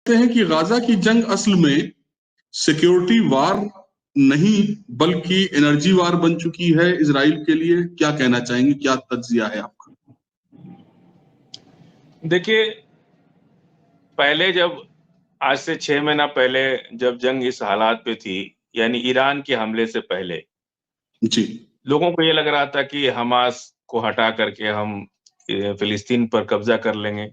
कहते हैं कि गाजा की जंग असल में सिक्योरिटी वार नहीं बल्कि एनर्जी वार बन चुकी है इजराइल के लिए। क्या कहना चाहेंगे, क्या तज्जिया है आपका? देखिए, पहले जब आज से 6 महीना पहले जब जंग इस हालात पे थी, यानी ईरान के हमले से पहले जी लोगों को ये लग रहा था कि हमास को हटा करके हम फिलिस्तीन पर कब्जा कर लेंगे।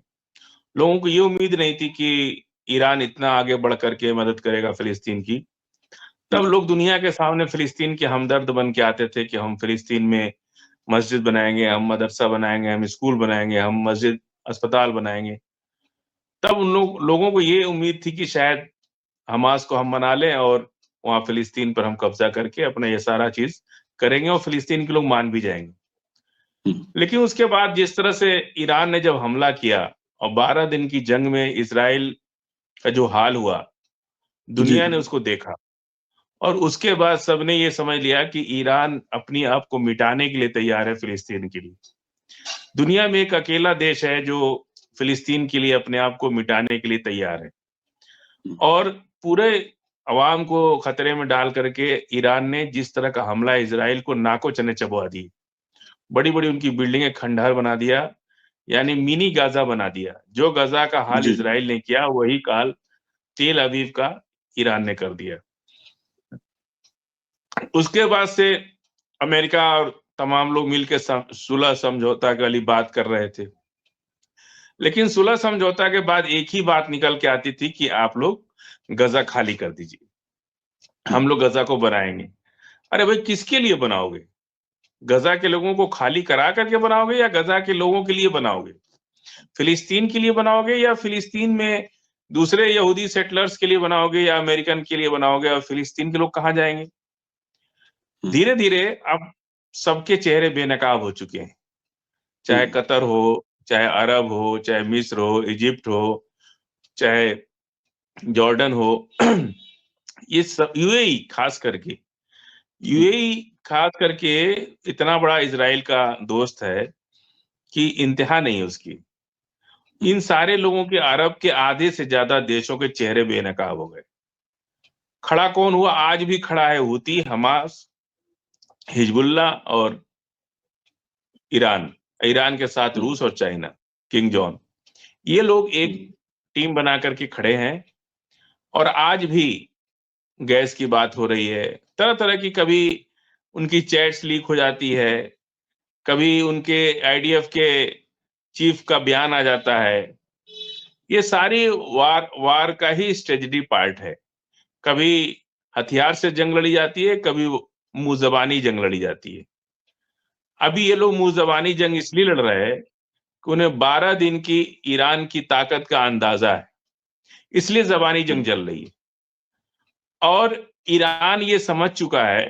लोगों को ये उम्मीद नहीं थी कि ईरान इतना आगे बढ़ करके मदद करेगा फिलिस्तीन की। तब लोग दुनिया के सामने फिलिस्तीन के हमदर्द बन के आते थे कि हम फिलिस्तीन में मस्जिद बनाएंगे, हम मदरसा बनाएंगे, हम स्कूल बनाएंगे, हम मस्जिद अस्पताल बनाएंगे। तब उन लोगों को ये उम्मीद थी कि शायद हमास को हम मना लें और वहां फिलिस्तीन पर हम कब्जा करके अपना ये सारा चीज करेंगे और फिलिस्तीन के लोग मान भी जाएंगे। लेकिन उसके बाद जिस तरह से ईरान ने जब हमला किया और 12 दिन की जंग में इजराइल का जो हाल हुआ, दुनिया ने उसको देखा और उसके बाद सबने ये समझ लिया कि ईरान अपनी आप को मिटाने के लिए तैयार है फिलिस्तीन के लिए। दुनिया में एक अकेला देश है जो फिलिस्तीन के लिए अपने आप को मिटाने के लिए तैयार है और पूरे अवाम को खतरे में डाल करके ईरान ने जिस तरह का हमला इजराइल को नाको चने चबवा दी। बड़ी बड़ी उनकी बिल्डिंगें खंडहर बना दिया, यानी मिनी गाजा बना दिया। जो गाजा का हाल इजराइल ने किया वही काल तेल अवीव का ईरान ने कर दिया। उसके बाद से अमेरिका और तमाम लोग मिलकर सुलह समझौता वाली बात कर रहे थे, लेकिन सुलह समझौता के बाद एक ही बात निकल के आती थी कि आप लोग गजा खाली कर दीजिए, हम लोग गजा को बनाएंगे। अरे भाई, किसके लिए बनाओगे? गजा के लोगों को खाली करा करके बनाओगे या गजा के लोगों के लिए बनाओगे? फिलिस्तीन के लिए बनाओगे या फिलिस्तीन में दूसरे यहूदी सेटलर्स के लिए बनाओगे या अमेरिकन के लिए बनाओगे? और फिलिस्तीन के लोग कहाँ जाएंगे? धीरे धीरे अब सबके चेहरे बेनकाब हो चुके हैं, चाहे कतर हो, चाहे अरब हो, चाहे मिस्र हो, इजिप्ट हो, चाहे जॉर्डन हो ये सब यूएई खास करके इतना बड़ा इजराइल का दोस्त है कि इंतहा नहीं उसकी। इन सारे लोगों के, अरब के आधे से ज्यादा देशों के चेहरे बेनकाब हो गए। खड़ा कौन हुआ? आज भी खड़ा है हूती, हमास, हिजबुल्ला और ईरान के साथ रूस और चाइना, किंग जॉन। ये लोग एक टीम बना करके खड़े हैं और आज भी गैस की बात हो रही है, तरह तरह की। कभी उनकी चैट्स लीक हो जाती है, कभी उनके आईडीएफ के चीफ का बयान आ जाता है। ये सारी वार का ही स्ट्रेटजी पार्ट है। कभी हथियार से जंग लड़ी जाती है, कभी मुंह जबानी जंग लड़ी जाती है। अभी ये लोग मुंह जबानी जंग इसलिए लड़ रहे हैं कि उन्हें 12 दिन की ईरान की ताकत का अंदाजा है, इसलिए जबानी जंग चल रही है। और ईरान ये समझ चुका है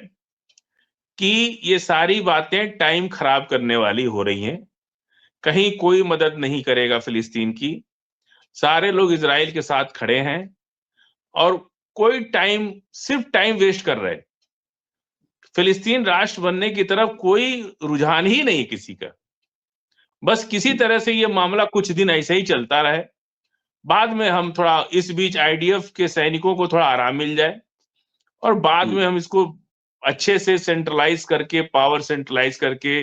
कि ये सारी बातें टाइम खराब करने वाली हो रही हैं, कहीं कोई मदद नहीं करेगा फिलिस्तीन की। सारे लोग इजराइल के साथ खड़े हैं और कोई सिर्फ टाइम वेस्ट कर रहे हैं। फिलिस्तीन राष्ट्र बनने की तरफ कोई रुझान ही नहीं किसी का। बस किसी तरह से ये मामला कुछ दिन ऐसे ही चलता रहे, बाद में हम थोड़ा, इस बीच आईडीएफ के सैनिकों को थोड़ा आराम मिल जाए और बाद में हम इसको अच्छे से सेंट्रलाइज करके, पावर सेंट्रलाइज करके,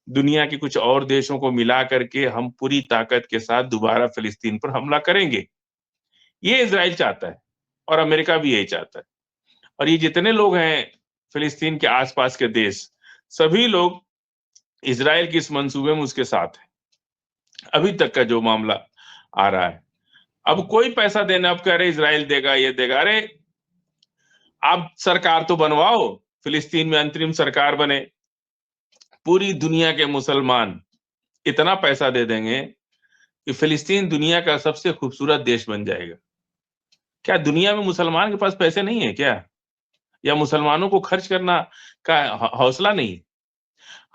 दुनिया के कुछ और देशों को मिला करके हम पूरी ताकत के साथ दोबारा फिलिस्तीन पर हमला करेंगे। ये इजराइल चाहता है और अमेरिका भी यही चाहता है। और ये जितने लोग हैं फिलिस्तीन के आसपास के देश, सभी लोग इजराइल के इस मंसूबे में उसके साथ है। अभी तक का जो मामला आ रहा है, अब कोई पैसा देना, अब कह रहे इजराइल देगा, ये देगा। अरे आप सरकार तो बनवाओ, फिलिस्तीन में अंतरिम सरकार बने, पूरी दुनिया के मुसलमान इतना पैसा दे देंगे कि फिलिस्तीन दुनिया का सबसे खूबसूरत देश बन जाएगा। क्या दुनिया में मुसलमान के पास पैसे नहीं है क्या? या मुसलमानों को खर्च करना का हौसला नहीं है?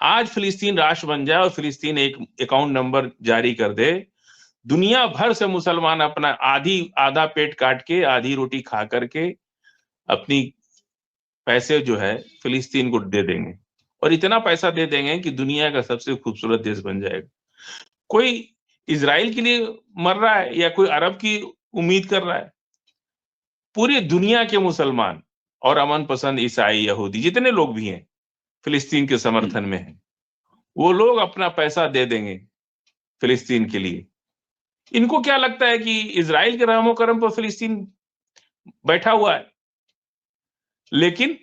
आज फिलिस्तीन राष्ट्र बन जाए और फिलिस्तीन एक अकाउंट नंबर जारी कर दे, दुनिया भर से मुसलमान अपना आधा पेट काट के, आधी रोटी खा करके अपनी पैसे जो है फिलिस्तीन को दे देंगे और इतना पैसा दे देंगे कि दुनिया का सबसे खूबसूरत देश बन जाएगा। कोई इजराइल के लिए मर रहा है या कोई अरब की उम्मीद कर रहा है। पूरी दुनिया के मुसलमान और अमन पसंद ईसाई, यहूदी, जितने लोग भी हैं फिलिस्तीन के समर्थन में हैं, वो लोग अपना पैसा दे देंगे फिलिस्तीन के लिए। इनको क्या लगता है कि इजराइल के रहमो करम पर फिलिस्तीन बैठा हुआ है, लेकिन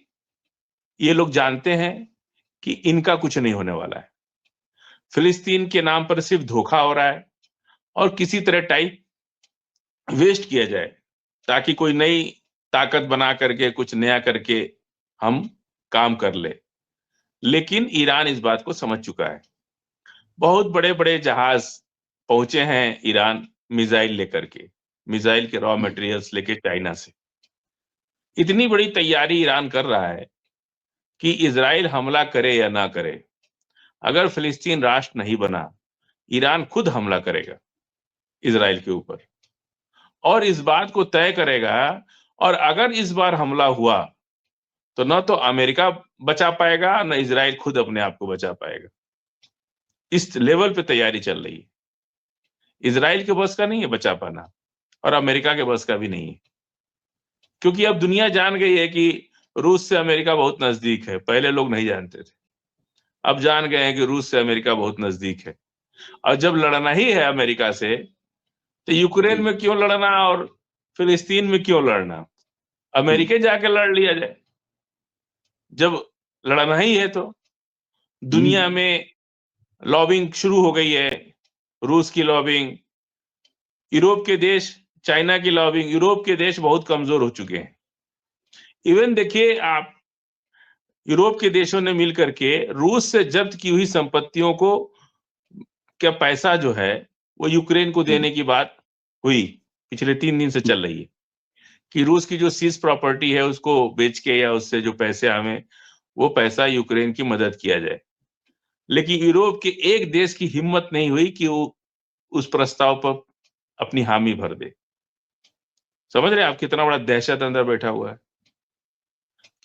ये लोग जानते हैं कि इनका कुछ नहीं होने वाला है। फिलिस्तीन के नाम पर सिर्फ धोखा हो रहा है और किसी तरह टाइम वेस्ट किया जाए ताकि कोई नई ताकत बना करके कुछ नया करके हम काम कर ले। लेकिन ईरान इस बात को समझ चुका है। बहुत बड़े बड़े जहाज पहुंचे हैं ईरान मिसाइल लेकर के, मिसाइल के रॉ मटेरियल्स लेके चाइना से। इतनी बड़ी तैयारी ईरान कर रहा है कि इजराइल हमला करे या ना करे, अगर फिलिस्तीन राष्ट्र नहीं बना, ईरान खुद हमला करेगा इजराइल के ऊपर और इस बात को तय करेगा। और अगर इस बार हमला हुआ तो न तो अमेरिका बचा पाएगा, न इजराइल खुद अपने आप को बचा पाएगा। इस लेवल पे तैयारी चल रही है। इजराइल के बस का नहीं है बचा पाना और अमेरिका के बस का भी नहीं है, क्योंकि अब दुनिया जान गई है कि रूस से अमेरिका बहुत नजदीक है। पहले लोग नहीं जानते थे, अब जान गए हैं कि रूस से अमेरिका बहुत नजदीक है। और जब लड़ना ही है अमेरिका से, तो यूक्रेन में क्यों लड़ना और फिलिस्तीन में क्यों लड़ना, अमेरिका जाके लड़ लिया जाए। जब लड़ना ही है तो दुनिया में लॉबिंग शुरू हो गई है, रूस की लॉबिंग, यूरोप के देश, चाइना की लॉबिंग। यूरोप के देश बहुत कमजोर हो चुके हैं। इवन देखिए आप, यूरोप के देशों ने मिलकर के रूस से जब्त की हुई संपत्तियों को क्या पैसा जो है वो यूक्रेन को देने की बात हुई, पिछले 3 दिन से चल रही है कि रूस की जो सीज प्रॉपर्टी है उसको बेच के या उससे जो पैसे आवे वो पैसा यूक्रेन की मदद किया जाए। लेकिन यूरोप के एक देश की हिम्मत नहीं हुई कि वो उस प्रस्ताव पर अपनी हामी भर दे। समझ रहे हैं आप कितना बड़ा दहशत अंदर बैठा हुआ है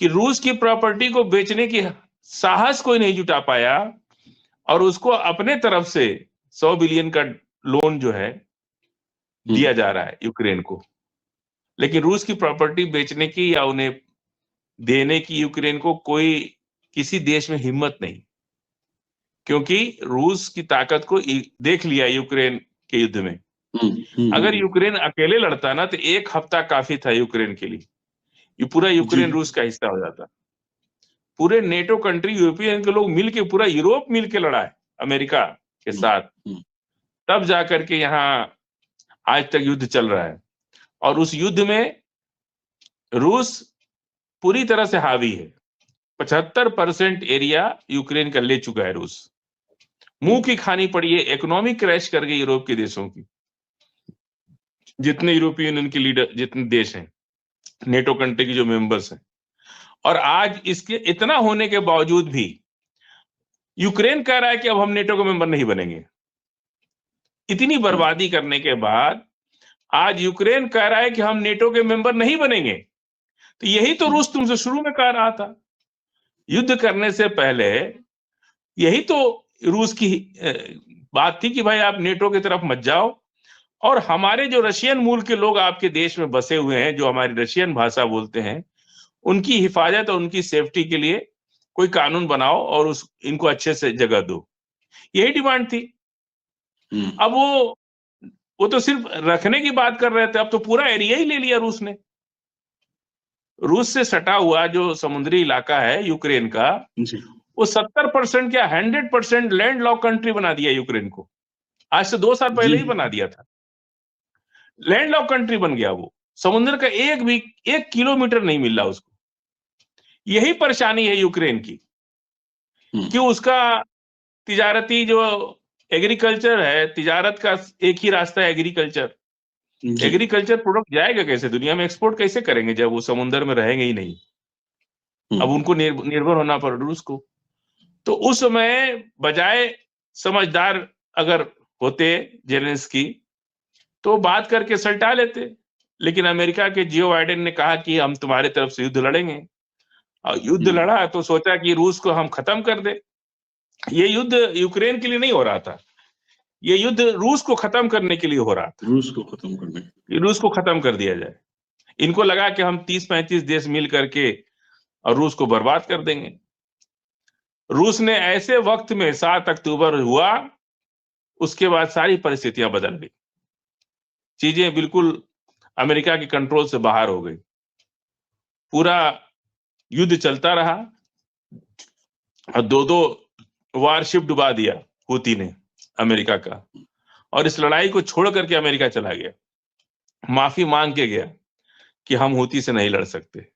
कि रूस की प्रॉपर्टी को बेचने की साहस कोई नहीं जुटा पाया और उसको अपने तरफ से 100 बिलियन का लोन जो है दिया जा रहा है यूक्रेन को। लेकिन रूस की प्रॉपर्टी बेचने की या उन्हें देने की यूक्रेन को कोई किसी देश में हिम्मत नहीं, क्योंकि रूस की ताकत को देख लिया यूक्रेन के युद्ध में। अगर यूक्रेन अकेले लड़ता ना तो 1 हफ्ता काफी था यूक्रेन के लिए, ये पूरा यूक्रेन रूस का हिस्सा हो जाता। पूरे नेटो कंट्री, यूरोपियन के लोग मिलके, पूरा यूरोप मिलके लड़ा है अमेरिका के साथ, तब जाकर के यहाँ आज तक युद्ध चल रहा है। और उस युद्ध में रूस पूरी तरह से हावी है। 75% एरिया यूक्रेन का ले चुका है रूस। मुंह की खानी पड़ी है, इकोनॉमिक क्रैश कर गई यूरोप के देशों की। जितने यूरोपियन यूनियन के लीडर, जितने देश हैं, नेटो कंट्री के जो मेंबर्स हैं, और आज इसके इतना होने के बावजूद भी यूक्रेन कह रहा है कि अब हम नेटो का मेंबर नहीं बनेंगे। इतनी बर्बादी करने के बाद आज यूक्रेन कह रहा है कि हम नेटो के मेंबर नहीं बनेंगे। तो यही तो रूस तुमसे शुरू में कह रहा था, युद्ध करने से पहले यही तो रूस की बात थी कि भाई आप नेटो की तरफ मत जाओ, और हमारे जो रशियन मूल के लोग आपके देश में बसे हुए हैं, जो हमारी रशियन भाषा बोलते हैं, उनकी हिफाजत और उनकी सेफ्टी के लिए कोई कानून बनाओ और इनको अच्छे से जगह दो। यही डिमांड थी। अब वो तो सिर्फ रखने की बात कर रहे थे, अब तो पूरा एरिया ही ले लिया रूस ने। रूस से सटा हुआ जो समुद्री इलाका है यूक्रेन का, वो 70% क्या 100% लैंड लॉक कंट्री बना दिया यूक्रेन को। आज से 2 साल पहले ही बना दिया था। लैंड लॉक कंट्री बन गया वो। समुद्र का 1 किलोमीटर नहीं मिल रहा उसको। यही परेशानी है यूक्रेन की कि उसका तिजारती जो एग्रीकल्चर है, तिजारत का एक ही रास्ता है एग्रीकल्चर। एग्रीकल्चर प्रोडक्ट जाएगा कैसे दुनिया में, एक्सपोर्ट कैसे करेंगे जब वो समुद्र में रहेंगे ही नहीं। अब उनको निर्भर होना पड़ रूस को। तो उस समय बजाय समझदार अगर होते जेलेंस्की तो बात करके सल्टा लेते, लेकिन अमेरिका के जियो बाइडेन ने कहा कि हम तुम्हारे तरफ से युद्ध लड़ेंगे, और युद्ध लड़ा तो सोचा कि रूस को हम खत्म कर दे। ये युद्ध यूक्रेन के लिए नहीं हो रहा था, ये युद्ध रूस को खत्म करने के लिए हो रहा था, रूस को खत्म करने। कि रूस को खत्म कर दिया जाए। इनको लगा कि हम 30-35 देश मिल करके और रूस को बर्बाद कर देंगे। रूस ने ऐसे वक्त में 7 अक्टूबर हुआ, उसके बाद सारी परिस्थितियां बदल गई, चीजें बिल्कुल अमेरिका के कंट्रोल से बाहर हो गई। पूरा युद्ध चलता रहा और 2-2 वारशिप डुबा दिया हूती ने अमेरिका का, और इस लड़ाई को छोड़ करके अमेरिका चला गया, माफी मांग के गया कि हम हूती से नहीं लड़ सकते।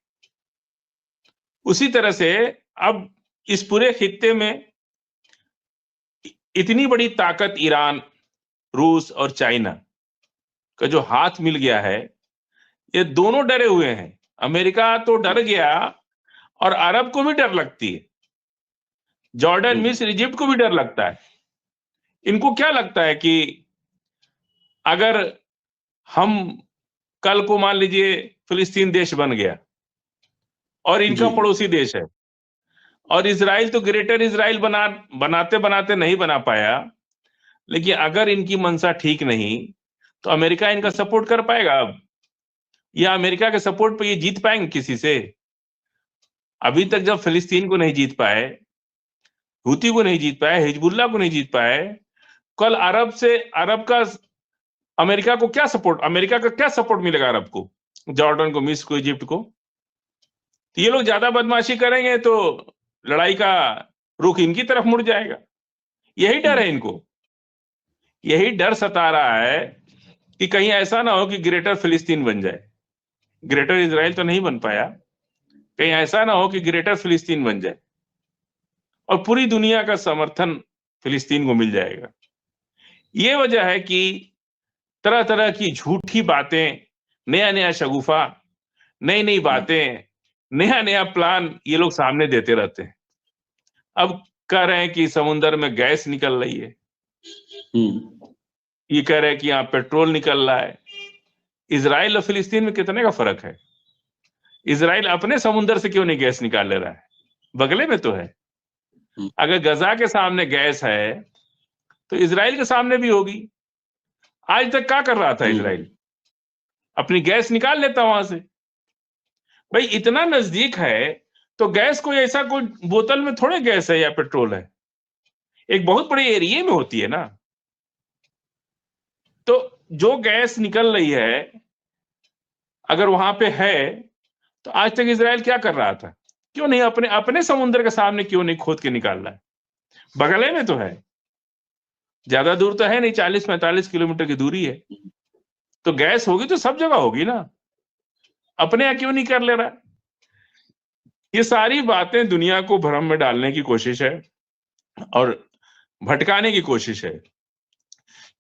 उसी तरह से अब इस पूरे खित्ते में इतनी बड़ी ताकत ईरान, रूस और चाइना का जो हाथ मिल गया है, ये दोनों डरे हुए हैं। अमेरिका तो डर गया और अरब को भी डर लगती है, जॉर्डन, मिस्र, इजिप्ट को भी डर लगता है। इनको क्या लगता है कि अगर हम कल को मान लीजिए फिलिस्तीन देश बन गया और इनका पड़ोसी देश है, और इजराइल तो ग्रेटर इजराइल बनाते बनाते नहीं बना पाया, लेकिन अगर इनकी मंशा ठीक नहीं तो अमेरिका इनका सपोर्ट कर पाएगा अब, या अमेरिका के सपोर्ट पे ये जीत पाएंगे किसी से? अभी तक जब फिलिस्तीन को नहीं जीत पाए, हूती को नहीं जीत पाए, हिजबुल्लाह को नहीं जीत पाए, कल अरब का अमेरिका को क्या सपोर्ट, अमेरिका का क्या सपोर्ट मिलेगा अरब को, जॉर्डन को, मिस्र को, इजिप्ट को? तो ये लोग ज्यादा बदमाशी करेंगे तो लड़ाई का रुख इनकी तरफ मुड़ जाएगा। यही डर है इनको, यही डर सता रहा है कि कहीं ऐसा ना हो कि ग्रेटर फिलिस्तीन बन जाए। ग्रेटर इजराइल तो नहीं बन पाया, कहीं ऐसा ना हो कि ग्रेटर फिलिस्तीन बन जाए और पूरी दुनिया का समर्थन फिलिस्तीन को मिल जाएगा। ये वजह है कि तरह तरह की झूठी बातें, नया नया शगुफा, नई नई बातें, नया नया प्लान ये लोग सामने देते रहते हैं। अब कह रहे हैं कि समुद्र में गैस निकल रही है, ये कह रहे हैं कि यहाँ पेट्रोल निकल रहा है। इजराइल और फिलिस्तीन में कितने का फर्क है? इजराइल अपने समुद्र से क्यों नहीं गैस निकाल ले रहा है? बगले में तो है। अगर गजा के सामने गैस है तो इजराइल के सामने भी होगी। आज तक क्या कर रहा था इजराइल? अपनी गैस निकाल लेता वहां से। भाई इतना नजदीक है तो गैस कोई ऐसा कोई बोतल में थोड़े गैस है या पेट्रोल है, एक बहुत बड़े एरिया में होती है ना। तो जो गैस निकल रही है अगर वहां पे है तो आज तक इजराइल क्या कर रहा था? क्यों नहीं अपने अपने समुद्र के सामने क्यों नहीं खोद के निकाल रहा है? बगले में तो है, ज्यादा दूर तो है नहीं, 40-45 किलोमीटर की दूरी है। तो गैस होगी तो सब जगह होगी ना, अपने यहां क्यों नहीं कर ले रहा? ये सारी बातें दुनिया को भ्रम में डालने की कोशिश है और भटकाने की कोशिश है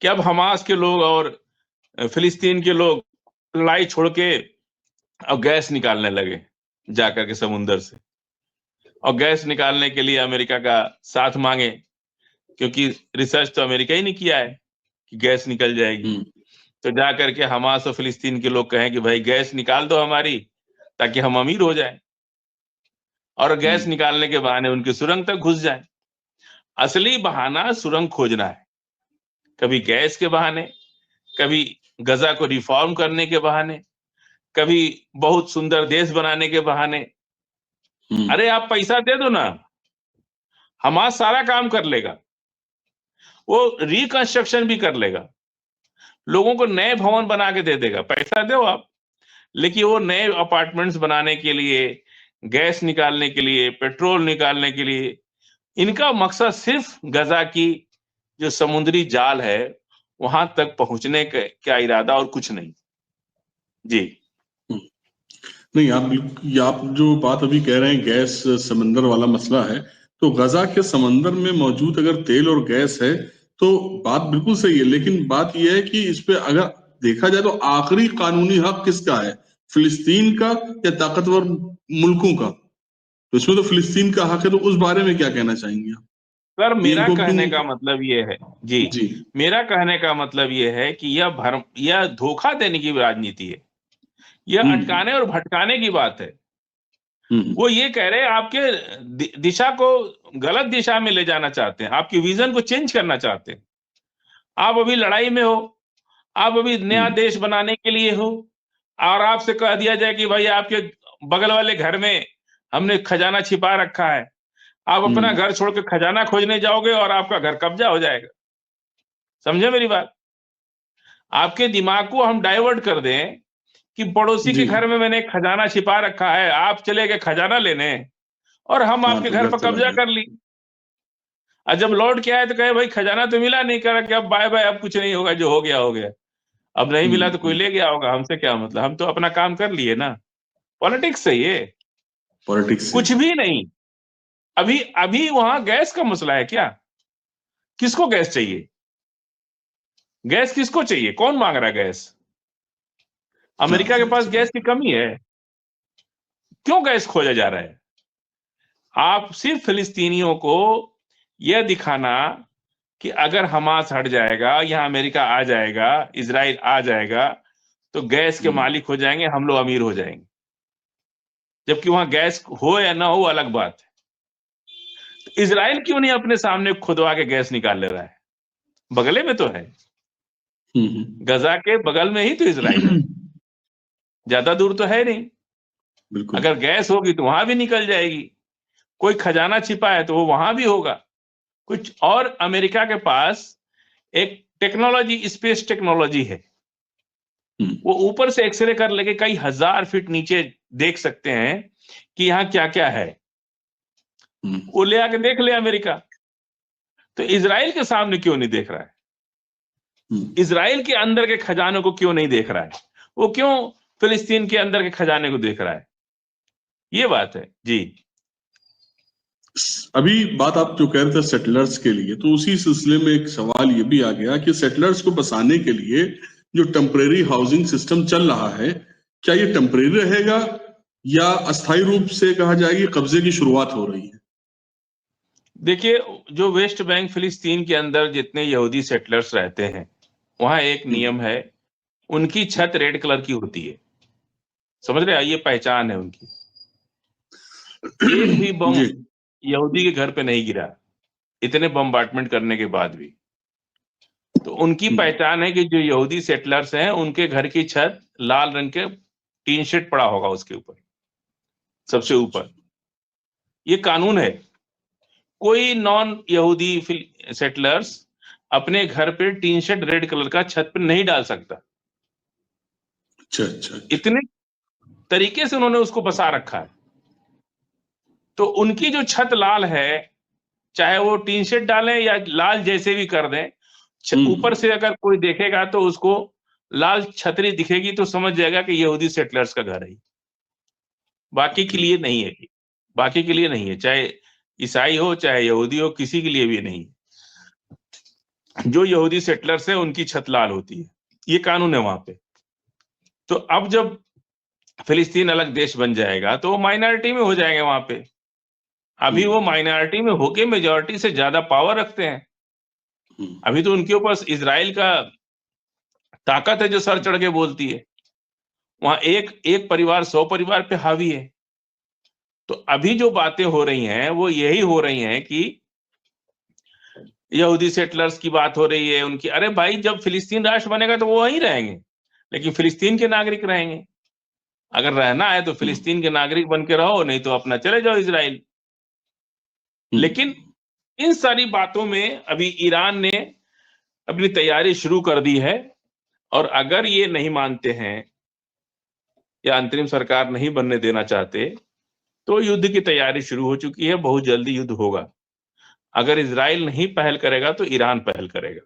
कि अब हमास के लोग और फिलिस्तीन के लोग लड़ाई छोड़ के अब गैस निकालने लगे जाकर के समुद्र से, और गैस निकालने के लिए अमेरिका का साथ मांगे, क्योंकि रिसर्च तो अमेरिका ही नहीं किया है कि गैस निकल जाएगी। तो जाकर के हमास और फिलिस्तीन के लोग कहें कि भाई गैस निकाल दो हमारी, ताकि हम अमीर हो जाएं, और गैस निकालने के बहाने उनकी सुरंग तक घुस जाएं। असली बहाना सुरंग खोजना है, कभी गैस के बहाने, कभी गजा को रिफॉर्म करने के बहाने, कभी बहुत सुंदर देश बनाने के बहाने। अरे आप पैसा दे दो ना, हमास सारा काम कर लेगा, वो रिकंस्ट्रक्शन भी कर लेगा, लोगों को नए भवन बना के दे देगा, पैसा दो आप। लेकिन वो नए अपार्टमेंट्स बनाने के लिए, गैस निकालने के लिए, पेट्रोल निकालने के लिए, इनका मकसद सिर्फ गजा की जो समुद्री जाल है वहां तक पहुंचने का इरादा और कुछ नहीं। जी नहीं, आप जो बात अभी कह रहे हैं गैस समंदर वाला मसला है, तो गजा के समंदर में मौजूद अगर तेल और गैस है तो बात बिल्कुल सही है, लेकिन बात यह है कि इस पे अगर देखा जाए तो आखिरी कानूनी हक किसका है, फिलिस्तीन का या ताकतवर मुल्कों का? तो इसमें तो फिलिस्तीन का हक है, तो उस बारे में क्या कहना चाहेंगे आप? सर, मेरा कहने का मतलब ये है जी, मेरा कहने का मतलब ये है कि यह धोखा देने की राजनीति है, यह अटकाने और भटकाने की बात है। वो ये कह रहे हैं आपके दिशा को गलत दिशा में ले जाना चाहते हैं, आपकी विजन को चेंज करना चाहते हैं। आप अभी लड़ाई में हो, आप अभी नया देश बनाने के लिए हो, और आपसे कह दिया जाए कि भाई आपके बगल वाले घर में हमने खजाना छिपा रखा है, आप अपना घर छोड़ के खजाना खोजने जाओगे और आपका घर कब्जा हो जाएगा। समझे मेरी बात? आपके दिमाग को हम डाइवर्ट कर दें कि पड़ोसी के जी। घर में मैंने एक खजाना छिपा रखा है, आप चले गए खजाना लेने और हम हाँ, आपके तो घर घर पर चला कब्जा गया। कर ली। और जब लौट के आए तो कहे भाई खजाना तो मिला नहीं, कह रहा कि अब बाय बाय, अब कुछ नहीं होगा, जो हो गया हो गया। अब नहीं मिला तो कोई ले गया होगा, हमसे क्या मतलब, हम तो अपना काम कर लिए ना। पॉलिटिक्स है ये, पॉलिटिक्स से। कुछ भी नहीं। अभी अभी वहां गैस का मसला है क्या? किसको गैस चाहिए? गैस किसको चाहिए? कौन मांग रहा है गैस? अमेरिका के पास गैस की कमी है? क्यों गैस खोजा जा रहा है? आप सिर्फ फिलिस्तीनियों को यह दिखाना कि अगर हमास हट जाएगा या अमेरिका आ जाएगा, इजराइल आ जाएगा, तो गैस के मालिक हो जाएंगे, हम लोग अमीर हो जाएंगे। जबकि वहां गैस हो या ना हो अलग बात है। तो इजराइल क्यों नहीं अपने सामने खुदवा के गैस निकाल ले रहा है? बगले में तो है, गजा के बगल में ही तो इजराइल है, ज्यादा दूर तो है नहीं। बिल्कुल। अगर गैस होगी तो वहां भी निकल जाएगी। कोई खजाना छिपा है तो वो वहां भी होगा कुछ। और अमेरिका के पास एक टेक्नोलॉजी, स्पेस टेक्नोलॉजी है। वो ऊपर से एक्सरे कर लेके कई हजार फीट नीचे देख सकते हैं कि यहाँ क्या क्या है। वो ले आके देख ले अमेरिका। तो इजराइल के सामने क्यों नहीं देख रहा है? इजराइल के अंदर के खजाने को क्यों नहीं देख रहा है? वो क्यों फिलिस्तीन के अंदर के खजाने को देख रहा है? ये बात है जी। अभी बात आप जो कह रहे थे सेटलर्स के लिए, तो उसी सिलसिले में एक सवाल ये भी आ गया कि सेटलर्स को बसाने के लिए जो टेम्परेरी हाउसिंग सिस्टम चल रहा है, क्या ये टेम्परेरी रहेगा या अस्थायी रूप से कहा जाए कि कब्जे की शुरुआत हो रही है? देखिए, जो वेस्ट बैंक फिलिस्तीन के अंदर जितने यहूदी सेटलर्स रहते हैं, वहां एक नियम है, उनकी छत रेड कलर की होती है। समझ रहे हैं? ये पहचान है उनकी। एक भी बम जी। यहूदी के घर पे नहीं गिरा, इतने बम्बार्टमेंट करने के बाद भी। तो उनकी पहचान है कि जो यहूदी सेटलर्स हैं, उनके घर की छत लाल रंग के टीन शेड पड़ा होगा उसके ऊपर, सबसे ऊपर। ये कानून है। कोई नॉन यहूदी सेटलर्स अपने घर पे टीन शेड रेड कलर का छत पे नहीं डाल सकता। अच्छा अच्छा। इतने तरीके से उन्होंने उसको बसा रखा है। तो उनकी जो छत लाल है, चाहे वो टीन शेड डालें या लाल जैसे भी कर दें, ऊपर से अगर कोई देखेगा तो उसको लाल छतरी दिखेगी तो समझ जाएगा कि यहूदी सेटलर्स का घर है। बाकी के लिए नहीं है। बाकी के लिए नहीं है, चाहे ईसाई हो चाहे यहूदी हो, किसी के लिए भी नहीं। जो यहूदी सेटलर्स है उनकी छत लाल होती है, ये कानून है वहां पे। तो अब जब फिलिस्तीन अलग देश बन जाएगा तो वो माइनॉरिटी में हो जाएंगे वहां पे। अभी वो माइनॉरिटी में होके मेजॉरिटी से ज्यादा पावर रखते हैं। अभी तो उनके ऊपर इजराइल का ताकत है जो सर चढ़ के बोलती है। वहां एक एक परिवार 100 परिवार पे हावी है। तो अभी जो बातें हो रही हैं वो यही हो रही हैं कि यहूदी सेटलर्स की बात हो रही है उनकी। अरे भाई, जब फिलिस्तीन राष्ट्र बनेगा तो वो वहीं रहेंगे, लेकिन फिलिस्तीन के नागरिक रहेंगे। अगर रहना है तो फिलिस्तीन के नागरिक बन के रहो, नहीं तो अपना चले जाओ इजराइल। लेकिन इन सारी बातों में अभी ईरान ने अपनी तैयारी शुरू कर दी है। और अगर ये नहीं मानते हैं या अंतरिम सरकार नहीं बनने देना चाहते, तो युद्ध की तैयारी शुरू हो चुकी है। बहुत जल्दी युद्ध होगा। अगर इजराइल नहीं पहल करेगा तो ईरान पहल करेगा।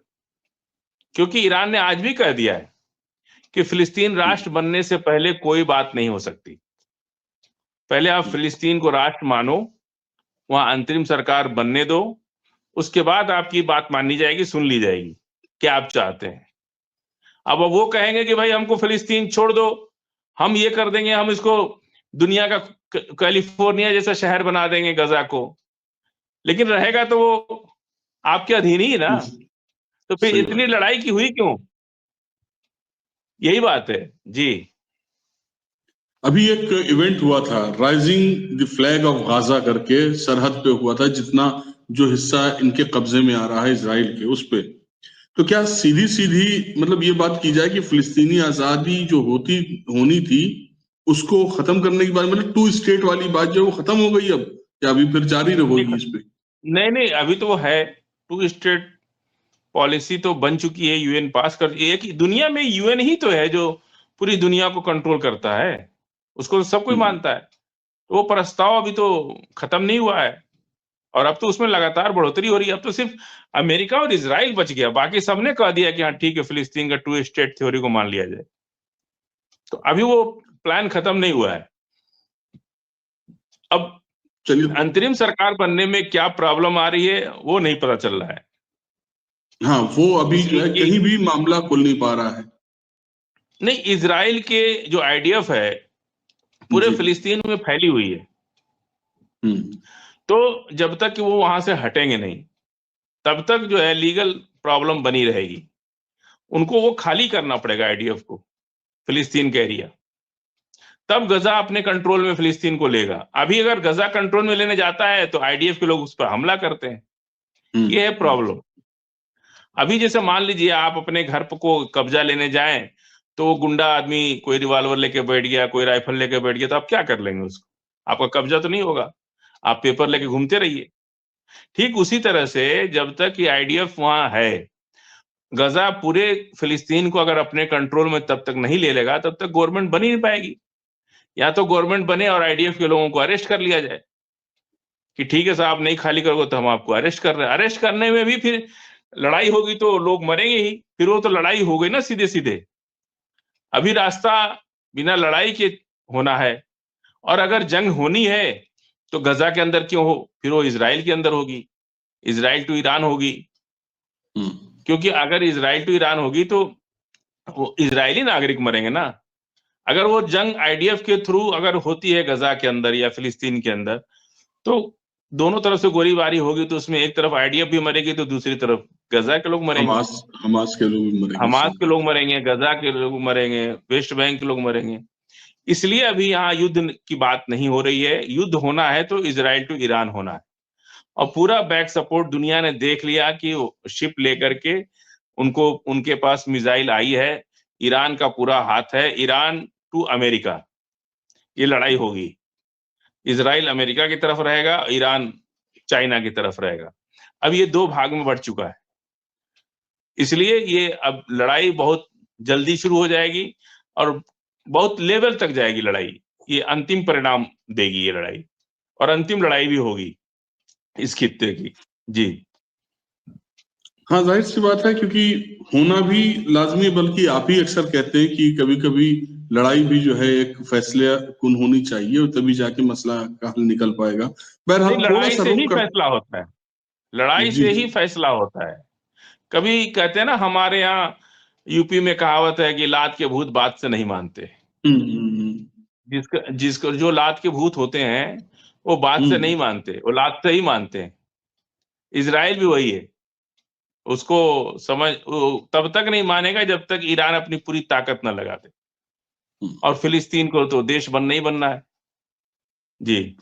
क्योंकि ईरान ने आज भी कह दिया है कि फिलिस्तीन राष्ट्र बनने से पहले कोई बात नहीं हो सकती। पहले आप फिलिस्तीन को राष्ट्र मानो, वहां अंतरिम सरकार बनने दो, उसके बाद आपकी बात मानी जाएगी, सुन ली जाएगी क्या आप चाहते हैं। अब वो कहेंगे कि भाई हमको फिलिस्तीन छोड़ दो, हम ये कर देंगे, हम इसको दुनिया का कैलिफोर्निया जैसा शहर बना देंगे गजा को। लेकिन रहेगा तो वो आपके अधीन ही ना। तो फिर इतनी लड़ाई की हुई क्यों? यही बात है जी। अभी एक इवेंट हुआ था, rising the flag of Gaza करके, सरहद पे हुआ था, जितना जो हिस्सा इनके कब्जे में आ रहा है इजराइल के, उस पे। तो क्या सीधी सीधी मतलब ये बात की जाए कि फिलिस्तीनी आजादी जो होनी थी उसको खत्म करने की बात, मतलब 2 स्टेट वाली बात जो है वो खत्म हो गई अब, या अभी फिर जारी रहेगी इस पे? नहीं, अभी तो वो है, 2 स्टेट पॉलिसी तो बन चुकी है, यूएन पास कर, एक ही दुनिया में यूएन ही तो है जो पूरी दुनिया को कंट्रोल करता है, उसको तो सब कोई मानता है। तो वो प्रस्ताव अभी तो खत्म नहीं हुआ है और अब तो उसमें लगातार बढ़ोतरी हो रही है। अब तो सिर्फ अमेरिका और इजराइल बच गया, बाकी सबने कह दिया कि हाँ ठीक है, फिलिस्तीन का 2 स्टेट थ्योरी को मान लिया जाए। तो अभी वो प्लान खत्म नहीं हुआ है। अब चलिए। अंतरिम सरकार बनने में क्या प्रॉब्लम आ रही है वो नहीं पता चल रहा है। हाँ, वो अभी जो है इसलिए कहीं भी मामला खुल नहीं पा रहा है। नहीं, इजराइल के जो आईडीएफ है पूरे जी। फिलिस्तीन में फैली हुई है, हम्म। तो जब तक कि वो वहां से हटेंगे नहीं तब तक जो है लीगल प्रॉब्लम बनी रहेगी। उनको वो खाली करना पड़ेगा आईडीएफ को, फिलिस्तीन का एरिया, तब गजा अपने कंट्रोल में फिलिस्तीन को लेगा। अभी अगर गजा कंट्रोल में लेने जाता है तो आईडीएफ के लोग उस पर हमला करते हैं, ये है प्रॉब्लम। अभी जैसे मान लीजिए आप अपने घर को कब्जा लेने जाएं तो गुंडा आदमी कोई रिवॉल्वर लेके बैठ गया, कोई राइफल लेके बैठ गया, तो आप क्या कर लेंगे उसको? आपका कब्जा तो नहीं होगा, आप पेपर लेके घूमते रहिए। ठीक उसी तरह से जब तक ये आईडीएफ वहां है, गजा पूरे फिलिस्तीन को अगर अपने कंट्रोल में तब तक नहीं ले लेगा तब तक गवर्नमेंट बन ही नहीं पाएगी। या तो गवर्नमेंट बने और आईडीएफ के लोगों को अरेस्ट कर लिया जाए कि ठीक है साहब, नहीं खाली करोगे तो हम आपको अरेस्ट कर रहे हैं। अरेस्ट करने में भी फिर लड़ाई होगी तो लोग मरेंगे ही, फिर वो तो लड़ाई हो गई ना सीधे सीधे। अभी रास्ता बिना लड़ाई के होना है, और अगर जंग होनी है तो गजा के अंदर क्यों हो, फिर वो इजराइल के अंदर होगी, इजराइल टू ईरान होगी। क्योंकि अगर इजराइल टू ईरान होगी तो वो इजरायली नागरिक मरेंगे ना। अगर वो जंग आईडीएफ के थ्रू अगर होती है गजा के अंदर या फिलिस्तीन के अंदर, तो दोनों तरफ से गोलीबारी होगी तो उसमें एक तरफ आईडीएफ भी मरेगी तो दूसरी तरफ गजा के लोग मरेंगे, हमास के लोग भी मरेंगे, हमास सही के बात लोग मरेंगे, गजा के लोग मरेंगे, वेस्ट बैंक के लोग मरेंगे। इसलिए अभी यहाँ युद्ध की बात नहीं हो रही है। युद्ध होना है तो इजराइल टू ईरान होना है, और पूरा बैक सपोर्ट दुनिया ने देख लिया कि शिप लेकर के उनको, उनके पास मिसाइल आई है, ईरान का पूरा हाथ है, ईरान टू अमेरिका ये लड़ाई होगी। इजराइल अमेरिका की तरफ रहेगा, ईरान चाइना की तरफ रहेगा। अब ये 2 भाग में बढ़ चुका है, इसलिए ये अब लड़ाई बहुत जल्दी शुरू हो जाएगी और बहुत लेवल तक जाएगी लड़ाई। ये अंतिम परिणाम देगी ये लड़ाई, और अंतिम लड़ाई भी होगी इस खित्ते की। जी। हाँ, जाहिर सी बात है, क्योंकि होना भी लाजमी है, बल्कि आप ही अक्सर कहते हैं कि कभी कभी लड़ाई भी जो है एक फैसले कुन होनी चाहिए और तभी जाके मसला का हल निकल पाएगा। नहीं, बहरहाल थोड़ा लड़ाई सा से ही रुक कर। फैसला होता है, लड़ाई जी से जी। ही फैसला होता है। कभी कहते हैं ना, हमारे यहाँ यूपी में कहावत है कि लात के भूत बात से नहीं मानते। हम्म। जिसको जो लात के भूत होते हैं वो बात से नहीं हम्म। मानते, वो लात से ही मानते हैं। इजराइल भी वही है, उसको समझ वो तब तक नहीं मानेगा जब तक ईरान अपनी पूरी ताकत न लगा दे, हम्म। और फिलिस्तीन को तो देश बनना ही बनना है। जी।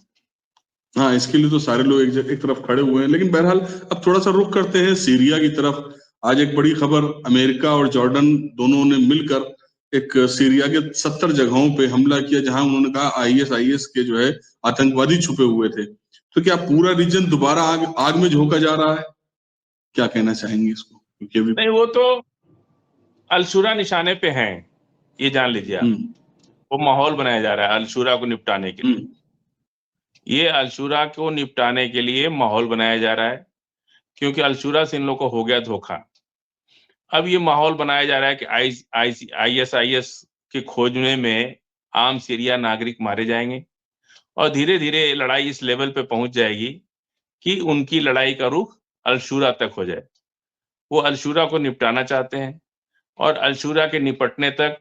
हाँ, इसके लिए तो सारे लोग एक तरफ खड़े हुए हैं, लेकिन बहरहाल अब थोड़ा सा रुक करते हैं सीरिया की तरफ। आज एक बड़ी खबर, अमेरिका और जॉर्डन दोनों ने मिलकर एक सीरिया के 70 जगहों पे हमला किया, जहां उन्होंने कहा आईएस के जो है आतंकवादी छुपे हुए थे। तो क्या पूरा रीजन दोबारा आग आग में झोंका जा रहा है? क्या कहना चाहेंगे इसको, क्योंकि अभी। नहीं, वो तो अलशुरा निशाने पे हैं, ये जान लीजिए आप। हम्म। वो माहौल बनाया जा रहा है अलशुरा को निपटाने के लिए। हम्म। ये अलशुरा को निपटाने के लिए माहौल बनाया जा रहा है, क्योंकि अलशुरा से इन लोग को हो गया धोखा। अब ये माहौल बनाया जा रहा है कि आईएसआईएस के खोजने में आम सीरिया नागरिक मारे जाएंगे, और धीरे धीरे लड़ाई इस लेवल पे पहुंच जाएगी कि उनकी लड़ाई का रुख अलशुरा तक हो जाए। वो अलशुरा को निपटाना चाहते हैं, और अलशुरा के निपटने तक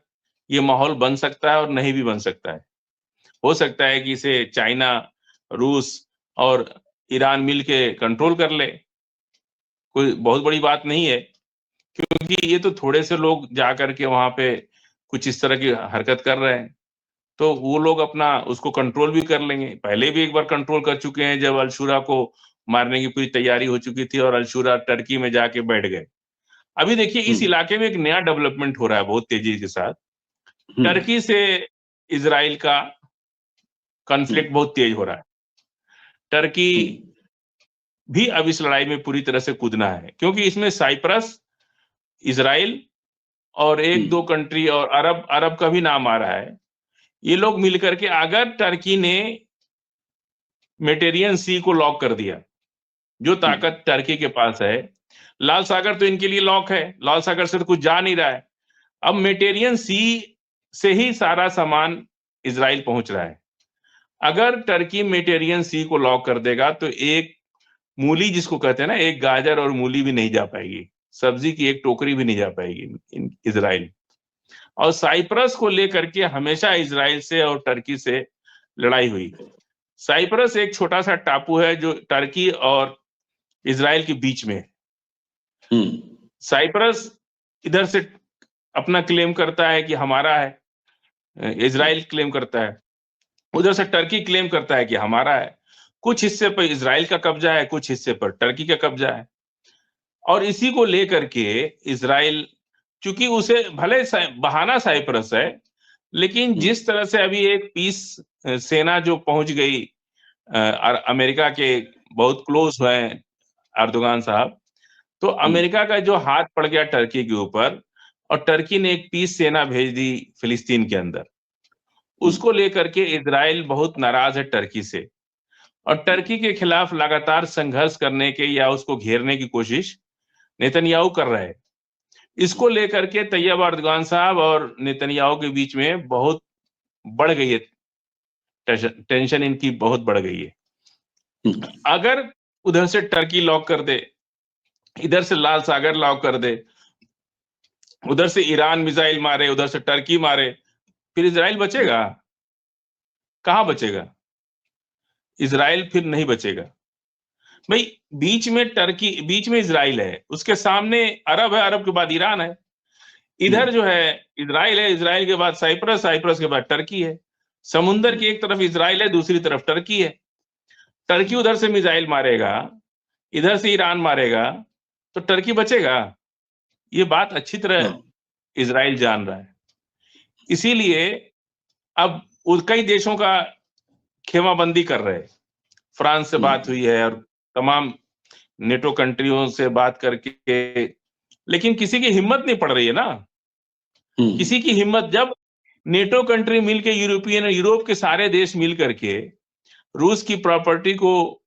ये माहौल बन सकता है और नहीं भी बन सकता है। हो सकता है कि इसे चाइना, रूस और ईरान मिल के कंट्रोल कर ले, कोई बहुत बड़ी बात नहीं है, क्योंकि ये तो थोड़े से लोग जा करके वहां पे कुछ इस तरह की हरकत कर रहे हैं, तो वो लोग अपना उसको कंट्रोल भी कर लेंगे। पहले भी एक बार कंट्रोल कर चुके हैं, जब अलशुरा को मारने की पूरी तैयारी हो चुकी थी और अलशुरा टर्की में जाके बैठ गए। अभी देखिए इस इलाके में एक नया डेवलपमेंट हो रहा है बहुत तेजी के साथ। टर्की से इजराइल का कॉन्फ्लिक्ट बहुत तेज हो रहा है। टर्की भी अब इस लड़ाई में पूरी तरह से कूदना है, क्योंकि इसमें साइप्रस, इजराइल और एक दो कंट्री और अरब का भी नाम आ रहा है। ये लोग मिलकर के, अगर टर्की ने मेडिटेरियन सी को लॉक कर दिया, जो ताकत टर्की के पास है, लाल सागर तो इनके लिए लॉक है, लाल सागर से तो कुछ जा नहीं रहा है। अब मेडिटेरियन सी से ही सारा सामान इजराइल पहुंच रहा है। अगर टर्की मेडिटेरियन सी को लॉक कर देगा तो एक मूली जिसको कहते हैं ना, एक गाजर और मूली भी नहीं जा पाएगी, सब्जी की एक टोकरी भी नहीं जा पाएगी इजराइल। और साइप्रस को लेकर के हमेशा इजराइल से और टर्की से लड़ाई हुई। साइप्रस एक छोटा सा टापू है जो टर्की और इजराइल के बीच में है। साइप्रस इधर से अपना क्लेम करता है कि हमारा है, इजराइल क्लेम करता है, उधर से टर्की क्लेम करता है कि हमारा है। कुछ हिस्से पर इजराइल का कब्जा है, कुछ हिस्से पर टर्की का कब्जा है। और इसी को लेकर के इजराइल, चूंकि उसे भले बहाना साइप्रस है, लेकिन जिस तरह से अभी एक पीस सेना जो पहुंच गई, अमेरिका के बहुत क्लोज हैं अर्दोगान साहब, तो अमेरिका का जो हाथ पड़ गया टर्की के ऊपर, और टर्की ने एक पीस सेना भेज दी फिलिस्तीन के अंदर, उसको लेकर के इजराइल बहुत नाराज है टर्की से, और टर्की के खिलाफ लगातार संघर्ष करने के या उसको घेरने की कोशिश नेतन्याहू कर रहे हैं। इसको लेकर के तैयब अर्दोगान साहब और नेतन्याहू के बीच में बहुत बढ़ गई है टेंशन, इनकी बहुत बढ़ गई है। अगर उधर से टर्की लॉक कर दे, इधर से लाल सागर लॉक कर दे, उधर से ईरान मिसाइल मारे, उधर से टर्की मारे, फिर इजराइल बचेगा? कहां बचेगा इजराइल? फिर नहीं बचेगा भाई। बीच में टर्की, बीच में इजराइल है, उसके सामने अरब है, अरब के बाद ईरान है, इधर जो है इजराइल है, इजराइल के बाद साइप्रस, साइप्रस के बाद टर्की है। समुंदर की एक तरफ इजराइल है, दूसरी तरफ टर्की है। टर्की उधर से मिसाइल मारेगा, इधर से ईरान मारेगा, तो टर्की बचेगा? ये बात अच्छी तरह इजराइल जान रहा है। इसीलिए अब कई देशों का खेमाबंदी कर रहे हैं। फ्रांस से बात हुई है और तमाम नेटो कंट्रियों से बात करके, लेकिन किसी की हिम्मत नहीं पड़ रही है ना। किसी की हिम्मत, जब नेटो कंट्री मिलके, यूरोप के सारे देश मिल करके रूस की प्रॉपर्टी को,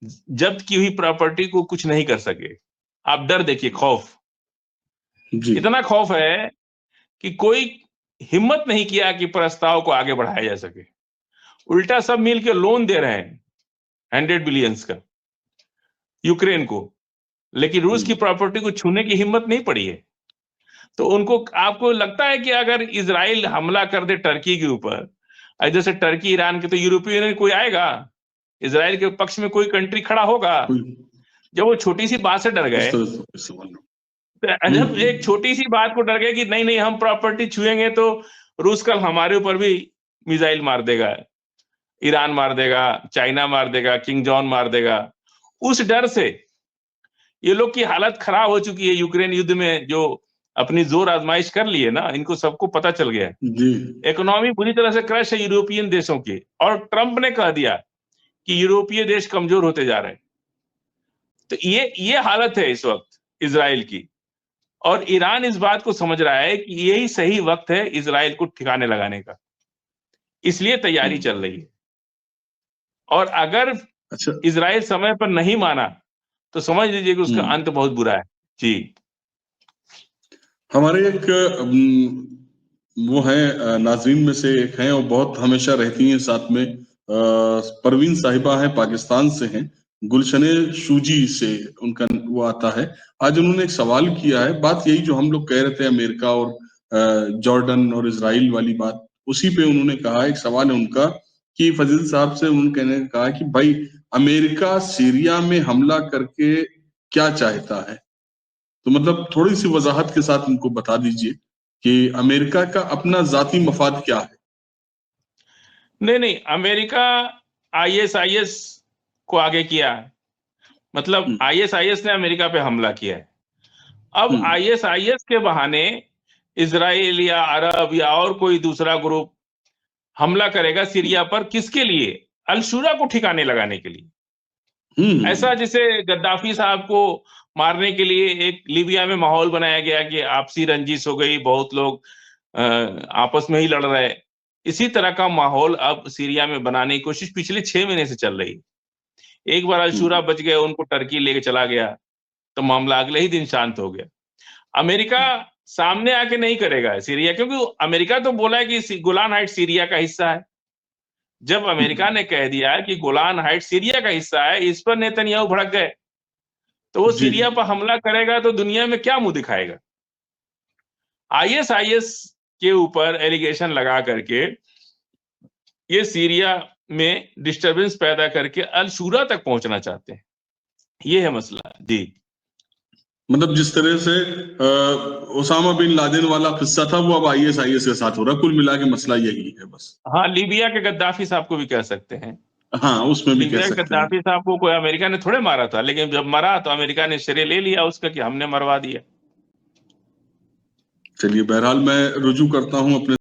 जब्त की हुई प्रॉपर्टी को कुछ नहीं कर सके। आप डर देखिए, खौफ, इतना खौफ है कि कोई हिम्मत नहीं किया कि प्रस्ताव को आगे बढ़ाया जा सके। उल्टा सब मिलकर लोन दे रहे हैं 100 बिलियंस का यूक्रेन को, लेकिन रूस की प्रॉपर्टी को छूने की हिम्मत नहीं पड़ी है। तो उनको, आपको लगता है कि अगर इजराइल हमला कर दे टर्की के ऊपर, जैसे टर्की ईरान के, तो यूरोपीय यूनियन कोई आएगा? इजराइल के पक्ष में कोई कंट्री खड़ा होगा? जब वो छोटी सी बात से डर गए, जब एक छोटी सी बात को डर गए कि नहीं नहीं हम प्रॉपर्टी छुएंगे तो रूस कल हमारे ऊपर भी मिसाइल मार देगा, ईरान मार देगा, चाइना मार देगा, किंग जॉन मार देगा, उस डर से ये लोग की हालत खराब हो चुकी है। यूक्रेन युद्ध में जो अपनी जोर आजमाइश कर ली है ना, इनको सबको पता चल गया है। इकोनॉमी बुरी तरह से क्रश है यूरोपियन देशों की, और ट्रंप ने कह दिया कि यूरोपीय देश कमजोर होते जा रहे हैं। तो ये हालत है इस वक्त इजराइल की, और ईरान इस बात को समझ रहा है कि यही सही वक्त है इजराइल को ठिकाने लगाने का, इसलिए तैयारी चल रही है। और अगर इजराइल समय पर नहीं माना तो समझ लीजिए कि उसका अंत बहुत बुरा है। जी, हमारे एक वो है नाजरीन में से एक हैं, और बहुत हमेशा रहती हैं साथ में, परवीन साहिबा है, पाकिस्तान से हैं, गुलशने शूजी से उनका वो आता है। आज उन्होंने एक सवाल किया है, बात यही जो हम लोग कह रहे थे अमेरिका और जॉर्डन और इजराइल वाली बात, उसी पे उन्होंने कहा, एक सवाल है उनका कि फजील साहब से उन्होंने कहा कि भाई अमेरिका सीरिया में हमला करके क्या चाहता है? तो मतलब थोड़ी सी वजाहत के साथ उनको बता दीजिए कि अमेरिका का अपना जाती मफाद क्या है। नहीं, अमेरिका आईएसआईएस को आगे किया है, मतलब आईएसआईएस ने अमेरिका पे हमला किया है। अब आईएसआईएस के बहाने इजराइल या अरब या और कोई दूसरा ग्रुप हमला करेगा सीरिया पर, किसके लिए? अल-शुरा को ठिकाने लगाने के लिए। ऐसा जैसे गद्दाफी साहब को मारने के लिए एक लीबिया में माहौल बनाया गया कि आपसी रंजिश हो गई, बहुत लोग आपस में ही लड़ रहे। इसी तरह का माहौल अब सीरिया में बनाने की कोशिश पिछले 6 महीने से चल रही। एक बार अल-शुरा बच गए, उनको टर्की लेके चला गया, तो मामला अगले ही दिन शांत हो गया। अमेरिका सामने आके नहीं करेगा सीरिया, क्योंकि अमेरिका तो बोला है कि गोलान हाइट्स सीरिया का हिस्सा है। जब अमेरिका ने कह दिया कि गोलान हाइट्स सीरिया का हिस्सा है, इस पर नेतन्याहू भड़क गए। तो वो सीरिया पर हमला करेगा तो दुनिया में क्या मुंह दिखाएगा? आईएसआईएस के ऊपर एलिगेशन लगा करके ये सीरिया में डिस्टरबेंस पैदा करके अल-शुरा तक पहुंचना चाहते हैं। ये है मसला। जी, मतलब जिस तरह से ओसामा बिन लादेन वाला किस्सा था, वो अब आईएसआईएस के साथ हो रहा है। कुल मिला के मसला यही है बस। हाँ, लीबिया के गद्दाफी साहब को भी कह सकते हैं। हाँ, उसमें भी कह लीबिया के सकते हैं। गद्दाफी साहब को कोई अमेरिका ने थोड़े मारा था, लेकिन जब मरा तो अमेरिका ने श्रेय ले लिया उसका कि हमने मरवा दिया। चलिए, बहरहाल मैं रुजू करता हूं अपने